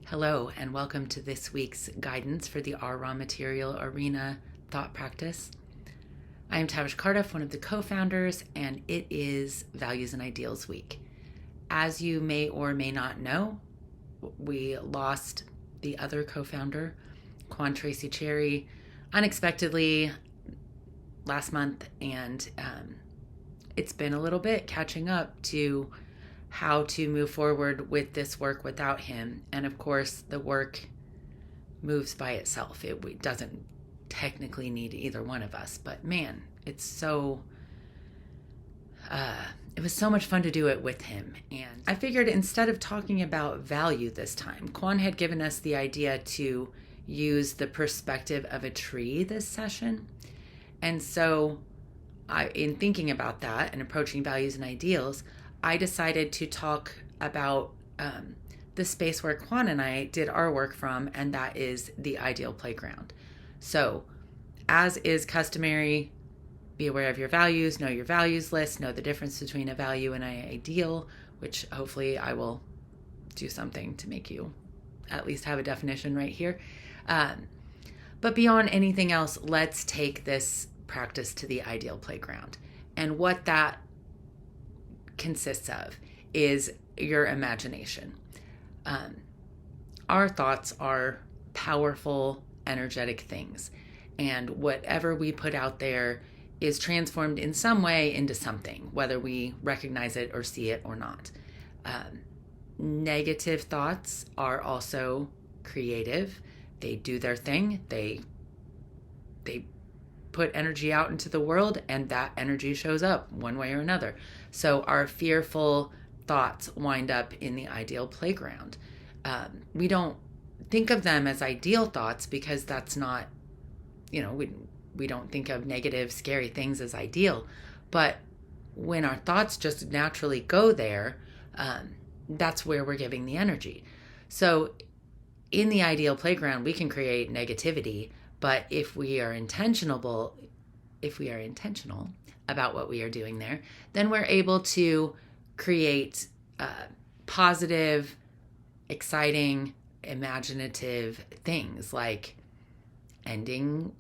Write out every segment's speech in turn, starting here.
Hello, and welcome to this week's guidance for the Our Raw Material Arena Thought Practice. I am Tavish Cardiff, one of the co-founders, and it is Values and Ideals Week. As you may or may not know, we lost the other co-founder, Quan Tracy unexpectedly last month, and it's been a little bit catching up to how to move forward with this work without him. And of course, the work moves by itself. It doesn't technically need either one of us, but man, it was so much fun to do it with him. And I figured instead of talking about value this time, Quan had given us the idea to use the perspective of a tree this session. And so in thinking about that and approaching values and ideals, I decided to talk about the space where Quan and I did our work from, and that is the ideal playground. So, as is customary, be aware of your values, know your values list, know the difference between a value and an ideal, which hopefully I will do something to make you at least have a definition right here. But beyond anything else, let's take this practice to the ideal playground. And what that consists of is your imagination. Our thoughts are powerful, energetic things, and whatever we put out there is transformed in some way into something, whether we recognize it or see it or not. Negative thoughts are also creative. They do their thing. They put energy out into the world, and that energy shows up one way or another. So our fearful thoughts wind up in the ideal playground. We don't think of them as ideal thoughts because that's not, we don't think of negative, scary things as ideal. But when our thoughts just naturally go there, that's where we're giving the energy. So in the ideal playground, we can create negativity, but if we are intentional about what we are doing there, then we're able to create positive, exciting, imaginative things like ending,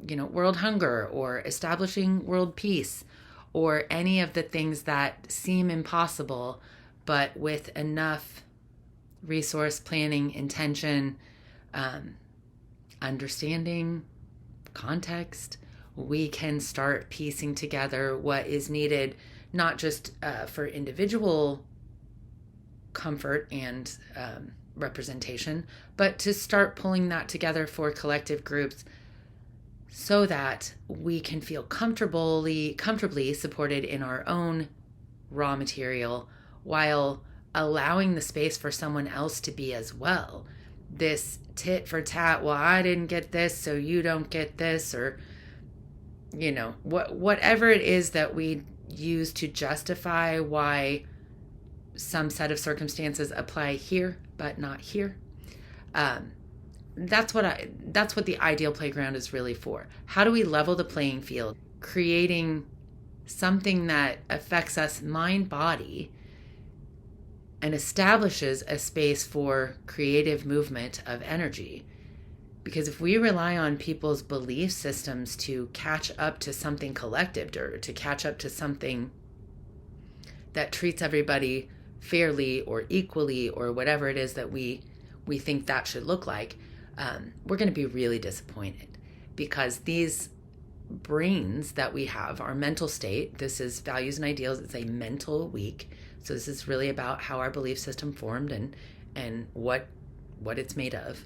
world hunger, or establishing world peace, or any of the things that seem impossible, but with enough resource planning, intention, understanding, context, we can start piecing together what is needed, not just for individual comfort and representation, but to start pulling that together for collective groups so that we can feel comfortably supported in our own raw material while allowing the space for someone else to be as well. This tit for tat, well, I didn't get this, so you don't get this, or, whatever it is that we use to justify why some set of circumstances apply here, but not here. That's what the ideal playground is really for. How do we level the playing field, creating something that affects us mind, body, and establishes a space for creative movement of energy? Because if we rely on people's belief systems to catch up to something collective, or to catch up to something that treats everybody fairly or equally, or whatever it is that we think that should look like, we're going to be really disappointed, because these brains that we have, our mental state, this is Values and Ideals, it's a mental week. So this is really about how our belief system formed and what it's made of.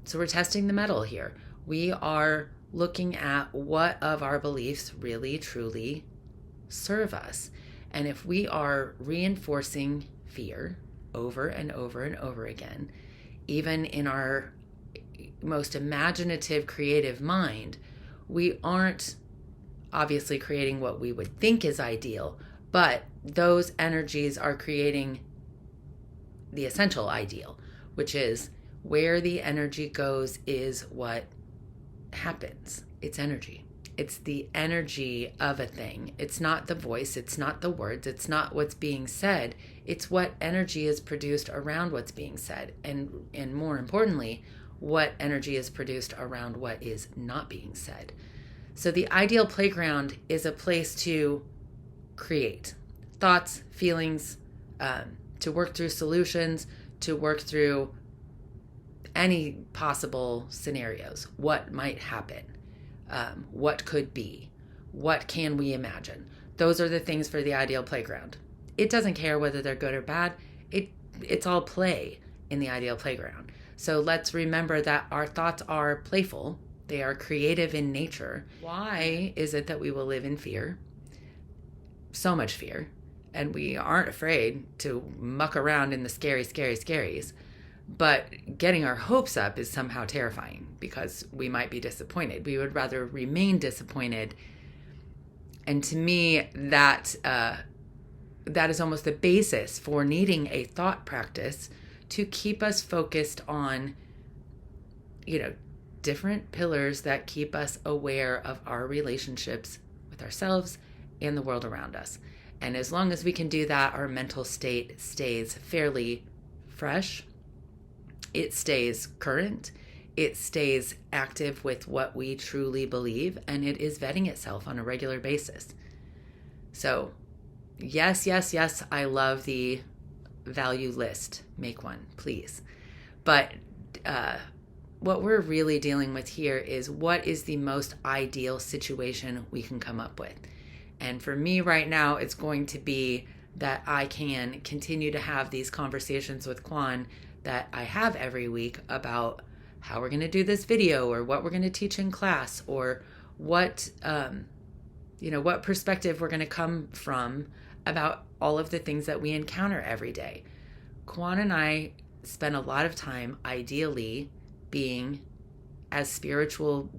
So we're testing the metal here. We are looking at what of our beliefs really, truly serve us. And if we are reinforcing fear over and over and over again, even in our most imaginative, creative mind, we aren't obviously creating what we would think is ideal, but those energies are creating the essential ideal, which is where the energy goes is what happens. It's energy. It's the energy of a thing. It's not the voice. It's not the words. It's not what's being said. It's what energy is produced around what's being said. And more importantly, what energy is produced around what is not being said. So the ideal playground is a place to create thoughts, feelings, to work through solutions, to work through any possible scenarios. What might happen? What could be? What can we imagine? Those are the things for the ideal playground. It doesn't care whether they're good or bad. It's all play in the ideal playground. So let's remember that our thoughts are playful. They are creative in nature. Why is it that we will live in fear? So much fear. And we aren't afraid to muck around in the scary, scary, scaries. But getting our hopes up is somehow terrifying because we might be disappointed. We would rather remain disappointed. And to me, that is almost the basis for needing a thought practice to keep us focused on, different pillars that keep us aware of our relationships with ourselves and the world around us. And as long as we can do that, our mental state stays fairly fresh. It stays current. It stays active with what we truly believe, and it is vetting itself on a regular basis. So, yes, I love the value list. Make one, please. But what we're really dealing with here is what is the most ideal situation we can come up with. And for me right now, it's going to be that I can continue to have these conversations with Quan that I have every week about how we're going to do this video or what we're going to teach in class or what perspective we're going to come from about all of the things that we encounter every day. Quan and I spend a lot of time ideally being as spiritual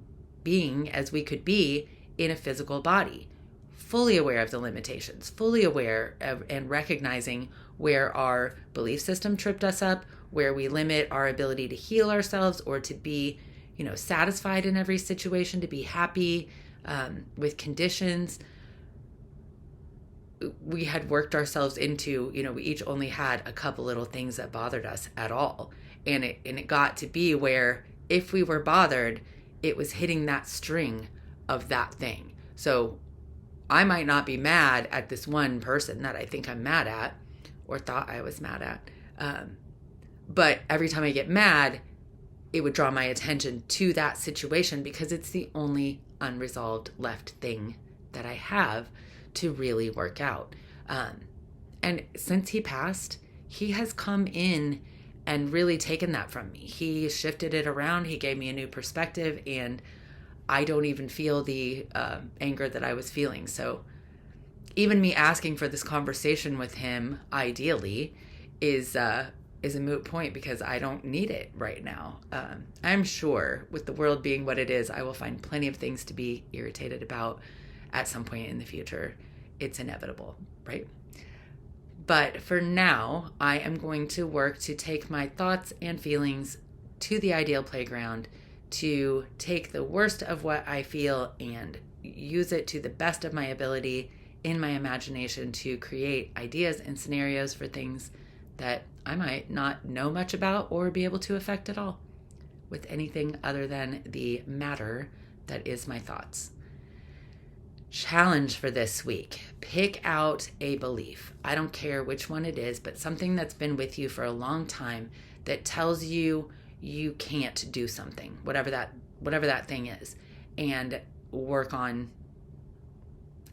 being as we could be in a physical body, fully aware of the limitations, fully aware of and recognizing where our belief system tripped us up, where we limit our ability to heal ourselves or to be, satisfied in every situation, to be happy with conditions. We had worked ourselves into, we each only had a couple little things that bothered us at all. And it got to be where if we were bothered, it was hitting that string of that thing. So I might not be mad at this one person that I think I'm mad at or thought I was mad at. But every time I get mad, it would draw my attention to that situation because it's the only unresolved left thing that I have to really work out. And since he passed, he has come in and really taken that from me. He shifted it around. He gave me a new perspective, and I don't even feel the anger that I was feeling. So even me asking for this conversation with him, ideally, is a moot point because I don't need it right now. I'm sure with the world being what it is, I will find plenty of things to be irritated about at some point in the future. It's inevitable, right? But for now, I am going to work to take my thoughts and feelings to the ideal playground, to take the worst of what I feel and use it to the best of my ability in my imagination to create ideas and scenarios for things that I might not know much about or be able to affect at all with anything other than the matter that is my thoughts. Challenge for this week. Pick out a belief. I don't care which one it is, but something that's been with you for a long time that tells you you can't do something, whatever that thing is, and work on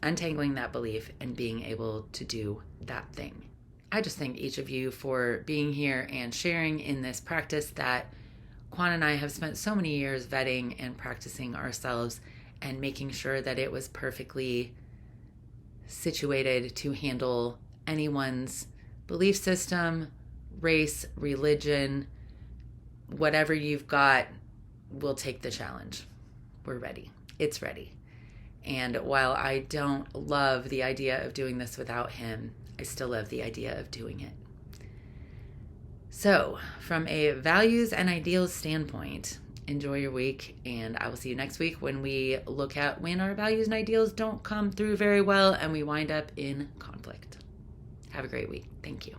untangling that belief and being able to do that thing. I just thank each of you for being here and sharing in this practice that Quan and I have spent so many years vetting and practicing ourselves and making sure that it was perfectly situated to handle anyone's belief system, race, religion, whatever you've got. We'll take the challenge. We're ready. It's ready. And while I don't love the idea of doing this without him, I still love the idea of doing it. So, from a values and ideals standpoint, Enjoy your week, and I will see you next week when we look at when our values and ideals don't come through very well and we wind up in conflict. Have a great week. Thank you.